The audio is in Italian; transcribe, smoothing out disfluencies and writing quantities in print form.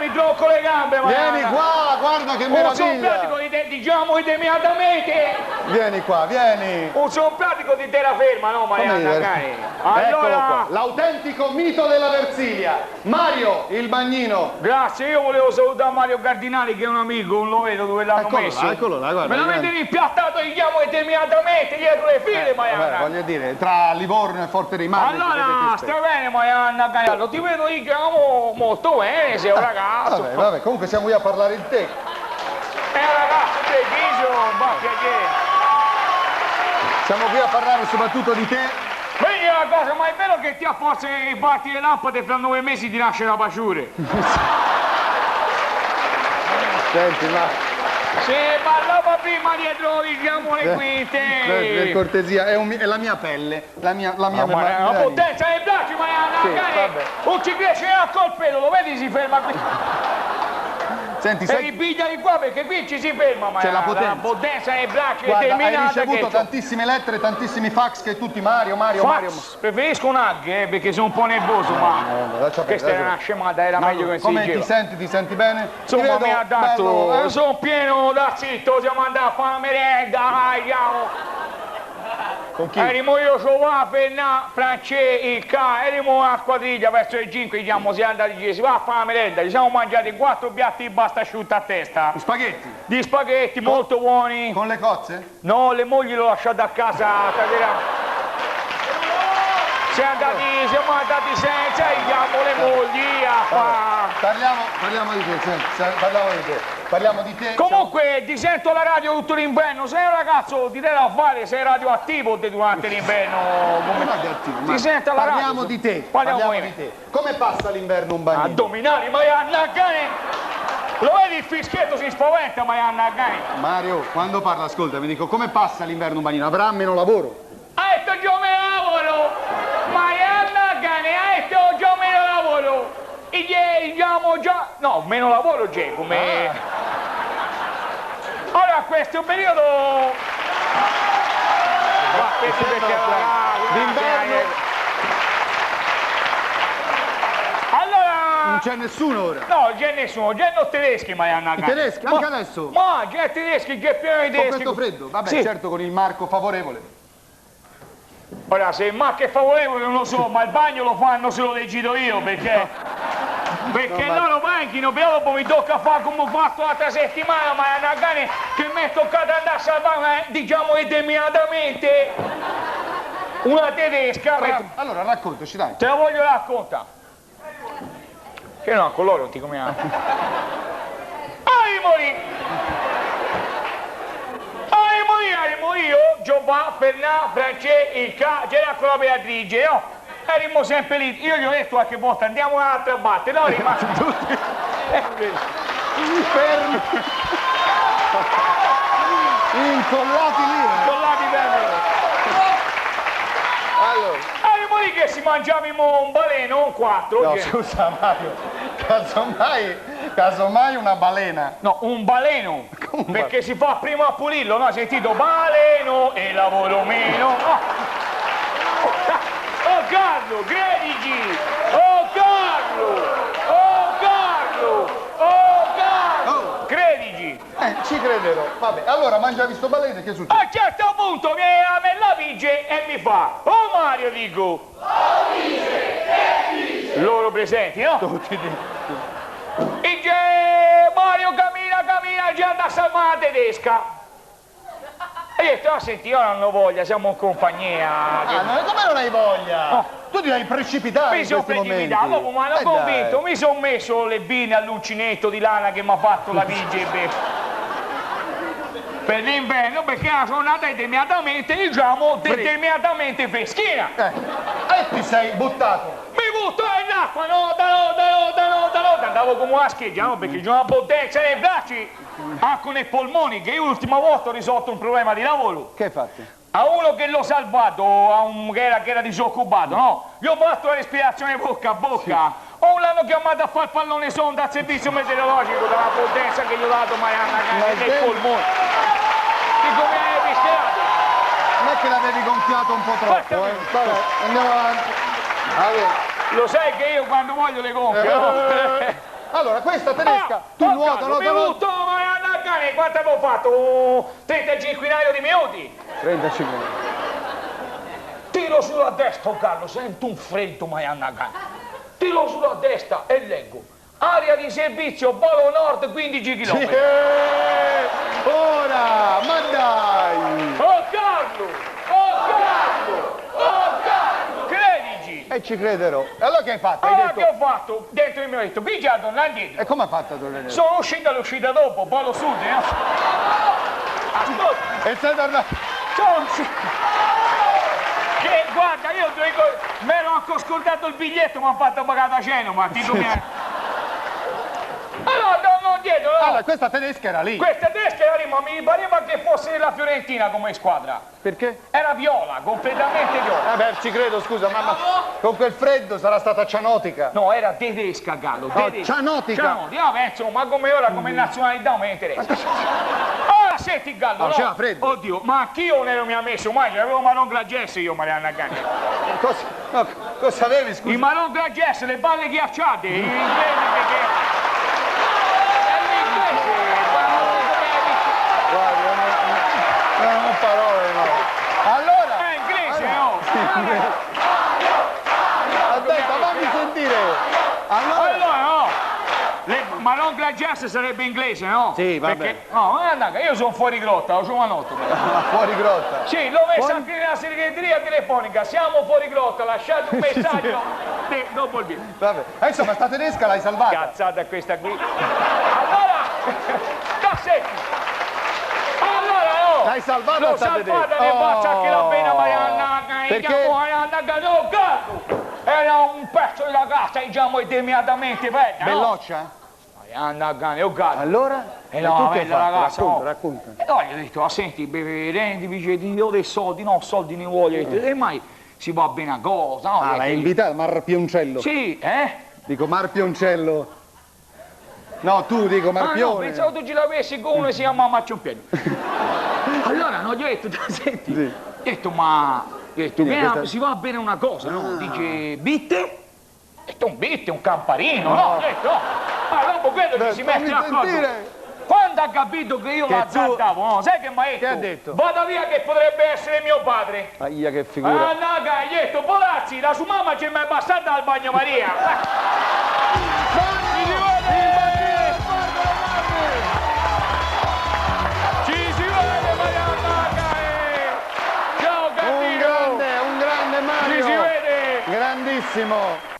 mi tronco le gambe, Vieni qua, guarda che meraviglia. Sono pratico di te, diciamo immediatamente. Vieni qua, vieni. Sono pratico di terraferma, no, Marianna, cari? Eccolo qua, l'autentico mito della Versilia. Mario, il bagnino. Grazie, io volevo salutare Mario Cardinali che è un amico, non lo vedo dove l'hanno messo. Eccolo là, guarda. Me l'avete rimpiattato, gli chiamo immediatamente dietro le file, Marianna. Voglio dire, tra Livorno e Forte dei Marmi. Allora, sta bene, Marianna, Cagliardo, ti vedo io chiamo molto bene, sei un ragazzo. Vabbè, comunque siamo qui a parlare di te. Ragazzo, te chiso, ma che Siamo qui a parlare soprattutto di te. vedi una cosa, ma è vero che ti a forza che batti le lampade fra 9 mesi ti nasce la paciure? Senti, ma... Se parlava prima dietro, diciamo le quinte. Per cortesia, è la mia pelle, la mia memoria. La potenza dei bracci, Marianna, vabbè. non ci cresce neanche il pelo, lo vedi si ferma qui. Senti, E ripiglia di qua perché qui ci si ferma, Marianna. C'è la potenza dei bracci guarda, hai determinata. ricevuto tantissime lettere, tantissimi fax che tutti Mario. Preferisco un hag, perché sono un po' nervoso, ma questa era una scemata, era meglio che si diceva. Come ti senti? Ti senti bene? Insomma, mi ha dato, sono pieno da zitto, siamo andati a fare una merenda, andiamo. Con chi? Erimo io, Giovanni, Fernà, Francesco, il Ca, erimo una squadriglia verso le 5, diciamo, siamo andati, si va a fare una merenda, ci siamo mangiati 4 piatti di pasta asciutta a testa. Gli spaghetti? Di spaghetti molto buoni. Con le cozze? No, le mogli l'ho lasciate a casa stasera. Siamo andati senza, diamo le mogli a fare. Parliamo di te, senti, parliamo di te. Comunque ti sento alla radio tutto l'inverno, sei un ragazzo di te da fare, sei radioattivo durante l'inverno. Ti sento alla radio. Parliamo di te. Parliamo di te. Come passa l'inverno un bagnino? Addominali, Marianna Gani. Lo vedi il fischietto si spaventa, Marianna Gani. Mario, quando parla, ascolta, mi dico, come passa l'inverno un bagnino? Avrà meno lavoro? Ha detto io me lavoro. Marianna Gani, ha detto io meno lavoro. E diciamo già... No, meno lavoro c'è come... Ora questo periodo... D'inverno... Allora... Non c'è nessuno ora? No, c'è nessuno, c'è non tedeschi, Marianna Gani. Tedeschi, anche adesso? Ma c'è tedeschi, che è pieno di tedeschi. Con questo freddo? Vabbè, sì. Certo, con il marco favorevole. Ora, se il marco è favorevole non lo so, ma il bagno lo fanno se lo decido io, perché... Perché loro banchino, però dopo mi tocca fare come ho fatto l'altra settimana, ma è una gana che mi è toccato andare a salvare, diciamo determinatamente, una tedesca. Allora, raccontaci, dai. Te la voglio raccontare. Che no, con loro non ti come Arimo io, Giovanni, Fernà, Francesco, il Ca, c'era con la Beatrice, no? Erimo sempre lì, io gli ho detto qualche volta andiamo un'altra parte, no? Rimasti tutti fermi, incollati lì. Incollati bene. Allora. Erimo lì che si mangiavamo un baleno, un 4. No, scusa Mario, casomai una balena. No, un baleno, perché si fa prima a pulirlo, no? Hai sentito baleno e lavoro meno. Oh Carlo, credici! Oh Carlo! Credici! Ci crederò. Vabbè, allora mangiavi sto baleno e che succede? A un certo punto viene a me la Vige e mi fa: oh Mario, dico! Oh Vige, che dice? Loro presenti, no? Tutti Dice Mario cammina, già anda a salvare la tedesca. E io ho detto, senti, io non ho voglia, siamo in compagnia. Come non hai voglia? No. Tu ti hai precipitato Mi sono precipitato, dopo mi hanno convinto, mi sono messo le bine all'uncinetto di lana che mi ha fatto la Vige per l'inverno, perché era giornata determinatamente, diciamo, determinatamente freschina. E ti sei buttato. Mi butto nell'acqua, no, andavo come una scheggia, no, perché c'è una potenza nei bracci, anche nei polmoni, che io l'ultima volta ho risolto un problema di lavoro. Che hai fatto? A uno che l'ho salvato, a un che era disoccupato, no? Gli ho fatto la respirazione bocca a bocca. O l'hanno chiamato a fare il pallone sonda al servizio meteorologico dalla potenza che gli ho dato Marianna Gani nei polmoni. Che come hai rischiato? Non è che l'avevi gonfiato un po' troppo, Vabbè, andiamo avanti. Lo sai che io quando voglio le gonfie, no? Allora, questa tedesca, tu nuota, nuota, minuto, ma cane, quanto avevo fatto? 35 di minuti. 35. Tiro sulla destra, oh Carlo, sento un freddo, ma tiro sulla destra e leggo. Area di servizio, volo nord, 15 km. Ora, ma dai! Oh Carlo! Oh Carlo! Oh Carlo! Credici! E ci crederò. E allora che hai fatto? Hai Allora detto... che ho fatto? Dentro il mio letto, pigia, torna indietro. E come hai fatto a tornare? Sono uscito all'uscita dopo, polo sud, Ascolta, E sei tornato... sono uscito. Che guarda, io mi ero anche scordato il biglietto, mi hanno fatto pagare a cena, ma ti come... Allora, torno dietro, no? Allora, questa tedesca era lì. Questa tedesca era lì, ma mi pareva che fosse della Fiorentina come squadra. Perché? Era viola, completamente viola. Vabbè, ci credo, scusa, mamma. Con quel freddo sarà stata cianotica. No, era tedesca, Gallo, tedesca. cianotica. Cianotica, penso, ma come ora, come nazionalità, non mi interessa. Ora, senti, Gallo, No, no? c'era freddo. Oddio, ma anch'io non ero mi ha messo mai, avevo Maron Glagess io, Marianna Gagni. Cosa avevi, scusa? Il Maron Glagess, le balle ghiacciate, in inglese perché... Non ho parole, no. Allora... È inglese, no? Aspetta, fammi sentire. Allora, no. Maron Glagess sarebbe inglese, no? Sì, vabbè. Perché, no, guarda, io sono fuori grotta, ho giovanotto. Ma fuori grotta. Sì, l'ho messa anche nella segreteria telefonica, siamo fuori grotta, lasciate un messaggio dopo il video. Vabbè. Insomma, sta tedesca l'hai salvata. Cazzata questa qui. Allora, cassetti. Allora, no. L'hai salvata L'ho sta salvata, tedesca. ne faccio anche la pena, Marianna. Perché? No, cazzo. Era un pezzo di ragazza, diciamo, immediatamente bella, no? Belloccia? Marianna Gani, oh gatto. Allora? No, tu che hai bella fatto? ragazza, Racconta, no. racconta. E allora gli ho detto, senti, rendivi, io dei soldi, no, soldi ne voglio. E mai si va bene a cosa, no? L'hai invitato, Marpioncello? Sì, Dico Marpioncello. No, tu dico Marpione. no, pensavo tu ce l'avessi con uno che si chiama Macciompiello. Allora, no, gli ho detto, senti, Sì. ho detto, ma questa- si va bene una cosa, no? Dice, bitte? Ho detto, un bitte, un campanino, no? Ho detto, no. Ma dopo quello che si mette d'accordo. Quando ha capito che io l'azzardavo, no? Sai che mi ha detto? Che ha detto? Vada via che potrebbe essere mio padre. Aia, che figura. Ah, no, gli ho detto, Polazzi, la sua mamma c'è mai passata al bagnomaria. Ci si vede, Marianna. Ciao, Gandino. Un grande Mario. Ci si vede. Grandissimo.